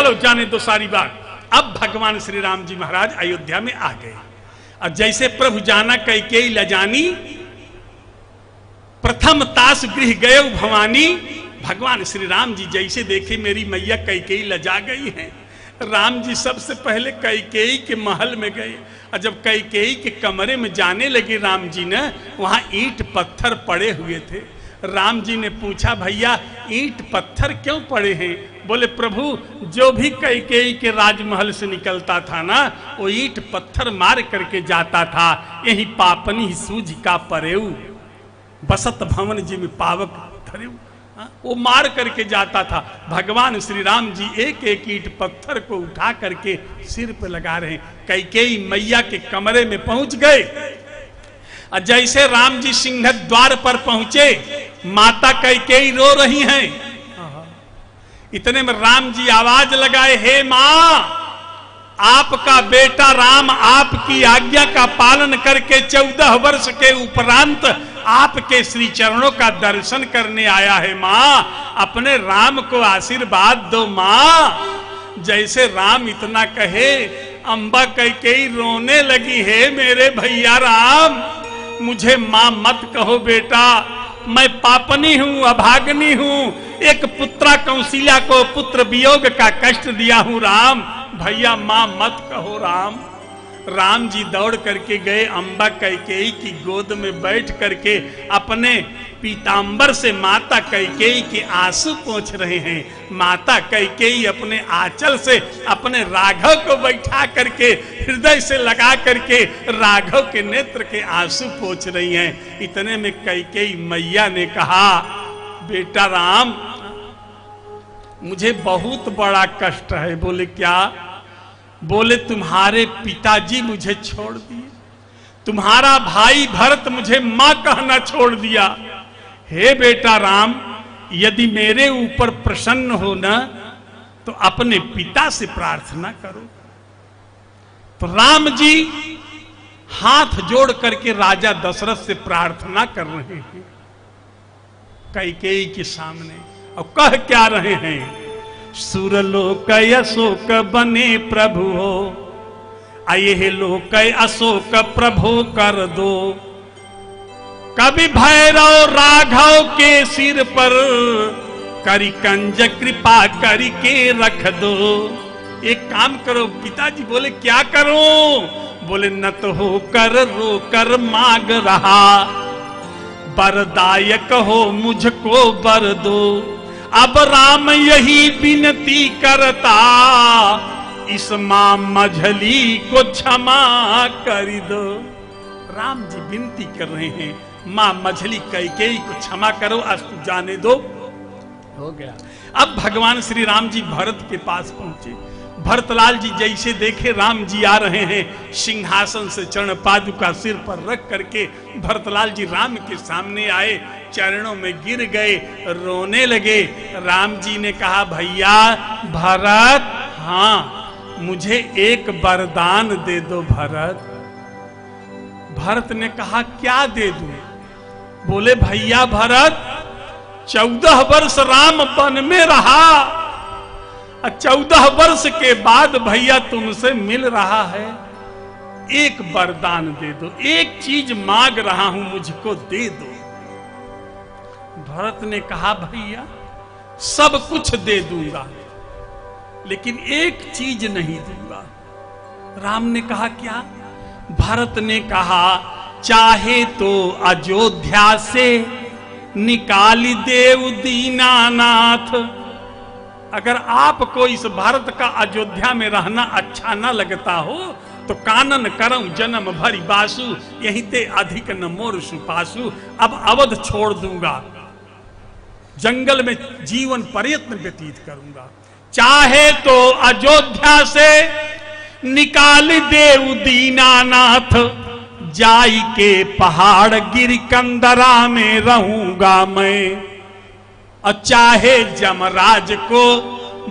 चलो जाने दो सारी बात। अब भगवान श्री राम जी महाराज अयोध्या में आ गए और जैसे प्रभु जाना कैकेयी लजानी, प्रथम तास गृह गए भवानी। भगवान श्री राम जी जैसे देखे मेरी मैया कैकेयी लजा गई है, राम जी सबसे पहले कैकेयी के महल में गए और जब कैकेयी के कमरे में जाने लगे राम जी ने, वहां ईंट पत्थर पड़े हुए थे। राम जी ने पूछा भैया ईंट पत्थर क्यों पड़े हैं? बोले प्रभु जो भी कैकेयी के राजमहल से निकलता था ना, वो ईंट पत्थर मार करके जाता था। यही पापनी सूझ का परेऊ, बसत भवन जी में पावक धरेऊ, वो मार करके जाता था। भगवान श्री राम जी एक एक ईंट पत्थर को उठा करके सिर पे लगा रहे हैं। कैकेयी मैया के कमरे में पहुंच गए और जैसे राम जी सिंह द्वार पर पहुंचे, माता कैकेयी रो रही हैं। इतने में राम जी आवाज लगाए, हे मां, आपका बेटा राम आपकी आज्ञा का पालन करके 14 वर्ष के उपरांत आपके श्री चरणों का दर्शन करने आया है। मां, अपने राम को आशीर्वाद दो मां। जैसे राम इतना कहे, अंबा कैकेयी रोने लगी, है मेरे भैया राम, मुझे मां मत कहो बेटा, मैं पापनी हूं, अभागनी हूं, एक पुत्रा कौशल्या को पुत्र वियोग का कष्ट दिया हूं राम, भैया मां मत कहो राम। राम जी दौड़ करके गए, अंबा कैकेयी की गोद में बैठ करके अपने पीतांबर से माता कैकेयी के आंसू पोंछ रहे हैं। माता कैकेयी अपने आंचल से अपने राघव को बैठा करके हृदय से लगा करके राघव के नेत्र के आंसू पोंछ रही हैं। इतने में कैकेयी मैया ने कहा, बेटा राम, मुझे बहुत बड़ा कष्ट है। बोले क्या? बोले तुम्हारे पिताजी मुझे छोड़ दिए, तुम्हारा भाई भरत मुझे मां कहना छोड़ दिया। हे बेटा राम, यदि मेरे ऊपर प्रसन्न हो ना, तो अपने पिता से प्रार्थना करो। तो राम जी हाथ जोड़ करके राजा दशरथ से प्रार्थना कर रहे हैं कैकेयी के सामने, और कह क्या रहे हैं, सुरलोक अशोक बने प्रभु हो, आये लोक अशोक प्रभु कर दो, कवि भैरव राघव के सिर पर करी कंज कृपा करी के रख दो। एक काम करो पिताजी। बोले क्या करो? बोले न तो हो कर रो कर मांग रहा, वरदायक हो मुझको वर दो। अब राम यही विनती करता, इस मां मझली को क्षमा कर दो। राम जी विनती कर रहे हैं, मां मझली कैकेयी को क्षमा करो, आज तू जाने दो। हो गया। अब भगवान श्री राम जी भरत के पास पहुंचे। भरतलाल जी जैसे देखे राम जी आ रहे हैं, सिंहासन से चरण पादुका सिर पर रख करके भरतलाल जी राम के सामने आए, चरणों में गिर गए, रोने लगे। राम जी ने कहा, भैया भरत, हाँ मुझे एक वरदान दे दो भरत। भरत ने कहा, क्या दे दूं? बोले भैया भरत, 14 वर्ष राम वन में रहा, 14 वर्ष के बाद भैया तुमसे मिल रहा है, एक वरदान दे दो, एक चीज मांग रहा हूं, मुझको दे दो। भरत ने कहा, भैया सब कुछ दे दूंगा, लेकिन एक चीज नहीं दूंगा। राम ने कहा, क्या? भरत ने कहा, चाहे तो अयोध्या से निकाली देव दीनानाथ। अगर आपको इस भारत का अयोध्या में रहना अच्छा ना लगता हो, तो कानन करम जन्म भरी बासु, यहीं ते अधिक न मोर सुपासु। अब अवध छोड़ दूंगा, जंगल में जीवन प्रयत्न व्यतीत करूंगा। चाहे तो अयोध्या से निकाल देव दीनानाथ, जाई के पहाड़ गिर कंदरा में रहूंगा मैं। और चाहे जमराज को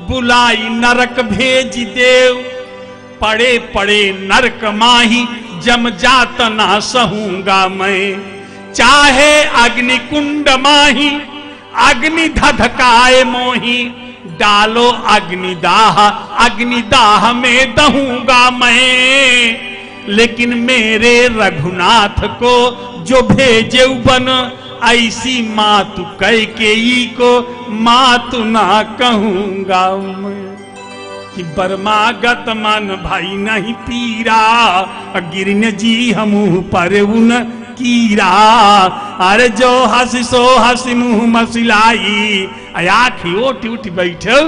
बुलाई नरक भेज देव, पड़े पड़े नरक माही जम जात ना सहूंगा मैं। चाहे अग्नि कुंड माही अग्नि धधकाए मोही, डालो अग्निदाह, अग्निदाह में दहूंगा मैं, लेकिन मेरे रघुनाथ को जो भेजे बन, ऐसी मातु कैकेयी को मातु ना कहूंगा मैं। कि बर्मागत मन भाई नहीं पीरा, गिरन जी हमू पर उन कीरा। अरे जो हंसी सो हंसी मुंह मसिलाई, आखी ओटी उठी बैठो